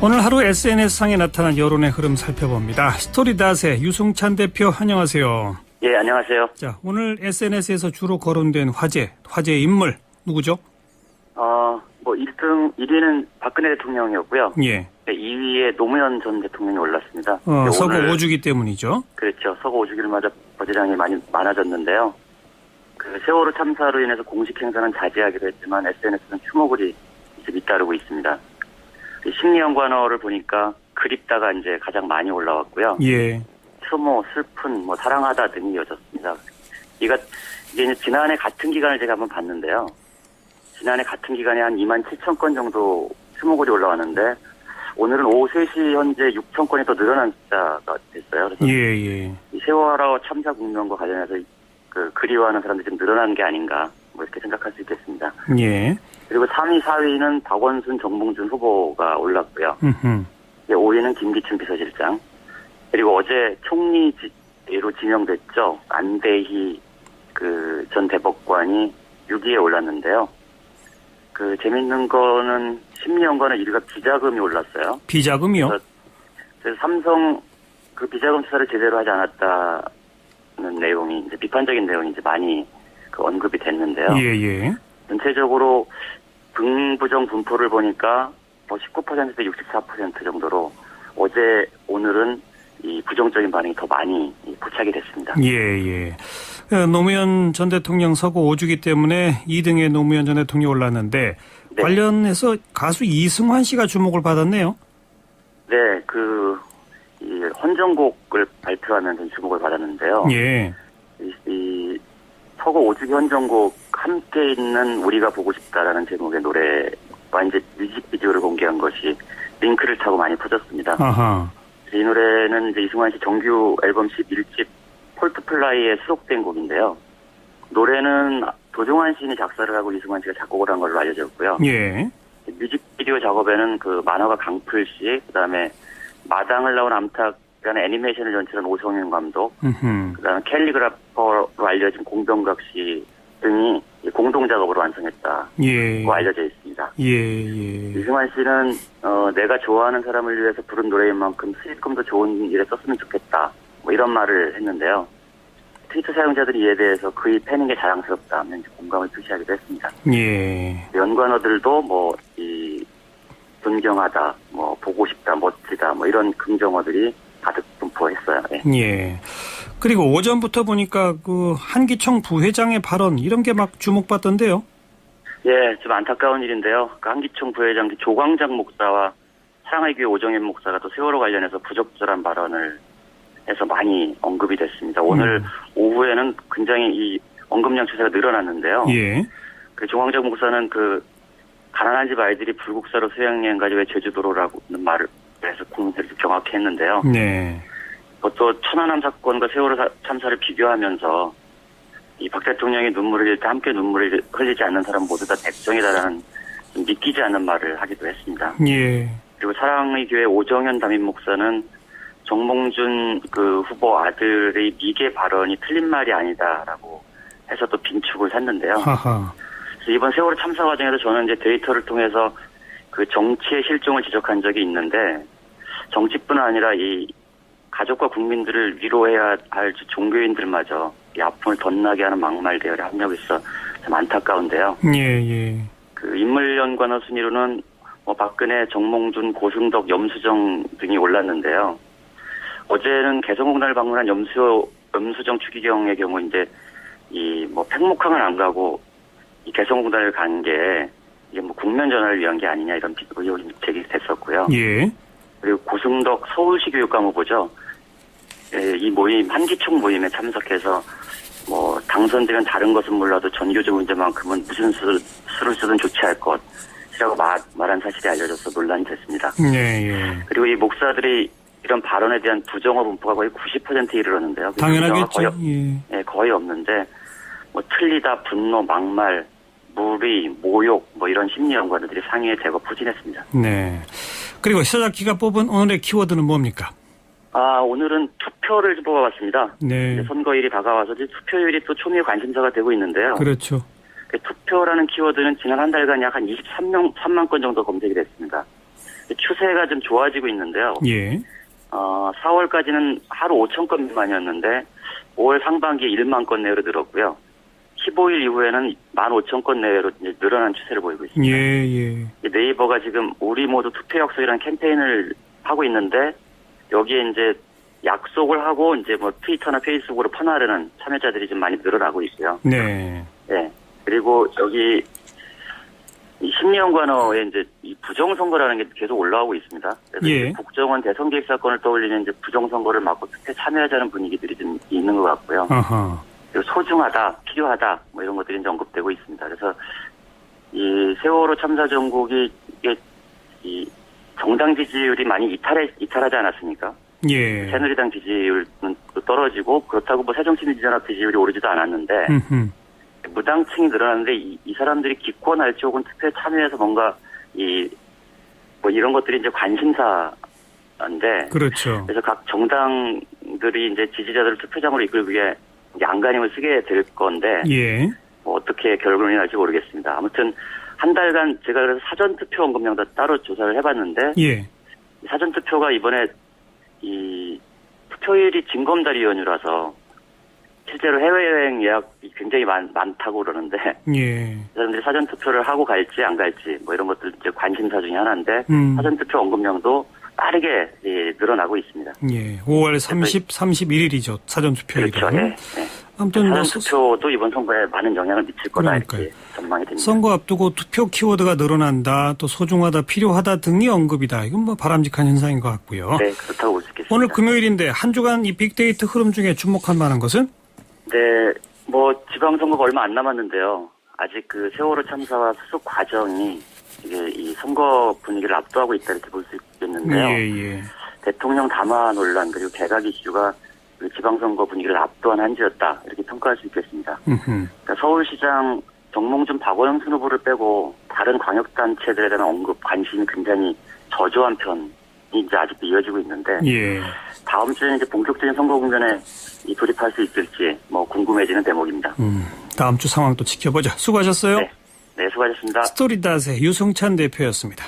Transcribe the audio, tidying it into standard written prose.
오늘 하루 SNS상에 나타난 여론의 흐름 살펴봅니다. 스토리닷의 유승찬 대표 안녕하세요. 예, 안녕하세요. 자, 오늘 SNS에서 주로 거론된 화제의 인물 누구죠? 1위는 박근혜 대통령이었고요. 예. 2위에 노무현 전 대통령이 올랐습니다. 서거 5주기 때문이죠. 그렇죠. 서거 5주기를 맞아 거래량이 많아졌는데요. 그 세월호 참사로 인해서 공식 행사는 자제하기로 했지만 SNS는 추모글이 이제 잇따르고 있습니다. 심리연관어를 보니까 그립다가 이제 가장 많이 올라왔고요. 예. 추모, 슬픈, 사랑하다 등이 이어졌습니다. 이게 이제 지난해 같은 기간을 제가 한번 봤는데요. 지난해 같은 기간에 한 27,000건 정도 추모글이 올라왔는데 오늘은 오후 3시 현재 6,000건이 더 늘어난 숫자가 됐어요. 그래서 예. 이 세월호 참사 국면과 관련해서 그리워하는 사람들이 좀 늘어나는 게 아닌가 이렇게 생각할 수 있겠습니다. 예. 그리고 3위, 4위는 박원순, 정봉준 후보가 올랐고요. 5위는 김기춘 비서실장. 그리고 어제 총리로 지명됐죠. 안대희 전 대법관이 6위에 올랐는데요. 재밌는 거는 심리연관은 1위가 비자금이 올랐어요. 비자금이요? 그래서 삼성 비자금 수사를 제대로 하지 않았다는 내용이 이제 비판적인 내용이 이제 많이 언급이 됐는데요. 예. 전체적으로 긍부정 분포를 보니까 19%대 64% 정도로 어제 오늘은 이 부정적인 반응이 더 많이 포착이 됐습니다. 예. 노무현 전 대통령 서거 5주기 때문에 2등에 노무현 전 대통령이 올랐는데 네. 관련해서 가수 이승환 씨가 주목을 받았네요. 네, 이 헌정곡을 발표하면서 주목을 받았는데요. 예. 이 서거 5주기 헌정곡 함께 있는 우리가 보고 싶다라는 제목의 노래와 이제 뮤직비디오를 공개한 것이 링크를 타고 많이 퍼졌습니다. 아하. 이 노래는 이제 이승환 씨 정규 앨범 11집 폴트플라이에 수록된 곡인데요. 노래는 도종환 시인이 작사를 하고 이승환 씨가 작곡을 한 걸로 알려져 있고요. 예. 뮤직비디오 작업에는 만화가 강풀 씨, 그다음에 마당을 나온 암탉이라는 애니메이션을 연출한 오성윤 감독, 그다음에 캘리그라퍼로 알려진 공병각 씨 등이 공동 작업으로 완성했다고 알려져 있습니다. 예. 이승환 씨는 내가 좋아하는 사람을 위해서 부른 노래인 만큼 수익금도 좋은 일에 썼으면 좋겠다. 이런 말을 했는데요. 트위터 사용자들이 이에 대해서 그의 팬인 게 자랑스럽다면 공감을 표시하기도 했습니다. 예. 연관어들도 존경하다, 보고 싶다, 멋지다, 이런 긍정어들이 가득 분포했어요. 예. 그리고 오전부터 보니까 한기총 부회장의 발언 이런 게 막 주목받던데요. 예, 좀 안타까운 일인데요. 한기총 부회장 조광장 목사와 사랑의 교회 오정현 목사가 또 세월호 관련해서 부적절한 발언을 해서 많이 언급이 됐습니다. 오늘 오후에는 굉장히 이 언급량 추세가 늘어났는데요. 예. 조광장 목사는 가난한 집 아이들이 불국사로 수양여행 가지 왜 제주도로라고 말을 해서 국민들이 경악해 했는데요. 네. 또 천안함 사건과 세월호 참사를 비교하면서 이 박 대통령이 눈물을 흘릴 때 함께 눈물을 흘리지 않는 사람 모두 다 백정이다라는 좀 믿기지 않는 말을 하기도 했습니다. 예. 그리고 사랑의 교회 오정현 담임 목사는 정봉준 후보 아들의 미개 발언이 틀린 말이 아니다라고 해서 또 빈축을 샀는데요. 하하. 이번 세월호 참사 과정에서 저는 이제 데이터를 통해서 정치의 실종을 지적한 적이 있는데 정치뿐 아니라 이 가족과 국민들을 위로해야 할 종교인들마저 이 아픔을 덧나게 하는 막말 대열에 합력했어 참 안타까운데요. 예. 인물 연관어 순위로는 박근혜, 정몽준, 고승덕, 염수정 등이 올랐는데요. 어제는 개성공단을 방문한 염수정 추기경의 경우 이제 팽목항을 안 가고 이 개성공단을 간 게 이게 국면 전환을 위한 게 아니냐 이런 의혹이 제기됐었고요. 예. 그리고 고승덕 서울시 교육감 후보죠. 이 모임 한기총 모임에 참석해서 당선되면 다른 것은 몰라도 전교조 문제만큼은 무슨 수를 쓰든 조치할 것이라고 말한 사실이 알려져서 논란이 됐습니다. 예. 그리고 이 목사들이 이런 발언에 대한 부정어 분포가 거의 90%에 이르렀는데요. 당연하겠죠. 거의 없는데 틀리다, 분노, 막말, 무리, 모욕 모욕 이런 심리 연구원들이 상위에 대거 포진했습니다. 네. 그리고 시사잡기가 뽑은 오늘의 키워드는 뭡니까? 오늘은 투표를 뽑아봤습니다. 네. 선거일이 다가와서 투표율이 또 초미의 관심사가 되고 있는데요. 그렇죠. 투표라는 키워드는 지난 한 달간 약 한 23만 건 정도 검색이 됐습니다. 추세가 좀 좋아지고 있는데요. 예. 4월까지는 하루 5천 건 미만이었는데 5월 상반기에 1만 건 내로 늘었고요. 15일 이후에는 15,000건 내로 이제 늘어난 추세를 보이고 있습니다. 예. 네이버가 지금 우리 모두 투표 약속이라는 캠페인을 하고 있는데 여기에 이제 약속을 하고 이제 뭐 트위터나 페이스북으로 퍼나르는 참여자들이 좀 많이 늘어나고 있고요. 네. 네. 그리고 여기 이 심리연관어에 이제 이 부정선거라는 게 계속 올라오고 있습니다. 그래서 예. 이제 국정원 대선 개입 사건을 떠올리는 이제 부정선거를 막고 투표에 참여하자는 분위기들이 좀 있는 것 같고요. 아하. 그리고 소중하다, 필요하다, 뭐 이런 것들이 이제 언급되고 있습니다. 그래서 이 세월호 참사 전국이 이게 이 정당 지지율이 많이 이탈하지 않았습니까? 예. 새누리당 지지율은 또 떨어지고 그렇다고 뭐 새정치민주연합 지지율이 오르지도 않았는데 무당층이 늘어났는데 이 사람들이 기권할지 혹은 투표에 참여해서 뭔가 뭐 이런 것들이 이제 관심사인데 그렇죠. 그래서 각 정당들이 이제 지지자들을 투표장으로 이끌기 위해 이제 안간힘을 쓰게 될 건데 예. 뭐 어떻게 결론이 날지 모르겠습니다. 아무튼 한 달간 제가 그래서 사전 투표 언급량도 따로 조사를 해봤는데 예. 사전 투표가 이번에 이 투표일이 징검다리 연휴라서 실제로 해외여행 예약이 굉장히 많다고 그러는데 예. 사람들이 사전 투표를 하고 갈지 안 갈지 뭐 이런 것들 이제 관심사 중에 하나인데 사전 투표 언급량도 빠르게 늘어나고 있습니다. 예. 5월 31일이죠. 사전 투표일은. 그렇죠. 예. 아무튼 사전 투표도 이번 선거에 많은 영향을 미칠 거다 이렇게 전망이 됩니다. 선거 앞두고 투표 키워드가 늘어난다, 또 소중하다, 필요하다 등이 언급이다. 이건 뭐 바람직한 현상인 것 같고요. 네, 그렇다고 볼 수 있겠습니다. 오늘 금요일인데 한 주간 이 빅데이터 흐름 중에 주목할 만한 것은? 네, 뭐 지방선거가 얼마 안 남았는데요. 아직 그 세월호 참사와 수습 과정이 이게 이 선거 분위기를 압도하고 있다 이렇게 볼 수 있겠는데요. 예. 대통령 담화 논란 그리고 개각 이슈가 그 지방선거 분위기를 압도한 한 주였다 이렇게 평가할 수 있겠습니다. 그러니까 서울시장 정몽준 박원순 후보를 빼고 다른 광역단체들에 대한 언급 관심이 굉장히 저조한 편이 이제 아직도 이어지고 있는데 예. 다음 주에는 이제 본격적인 선거 국면에 돌입할 수 있을지 뭐 궁금해지는 대목입니다. 다음 주 상황 또 지켜보자. 수고하셨어요. 네, 수고하셨습니다. 스토리닷의 유승찬 대표였습니다.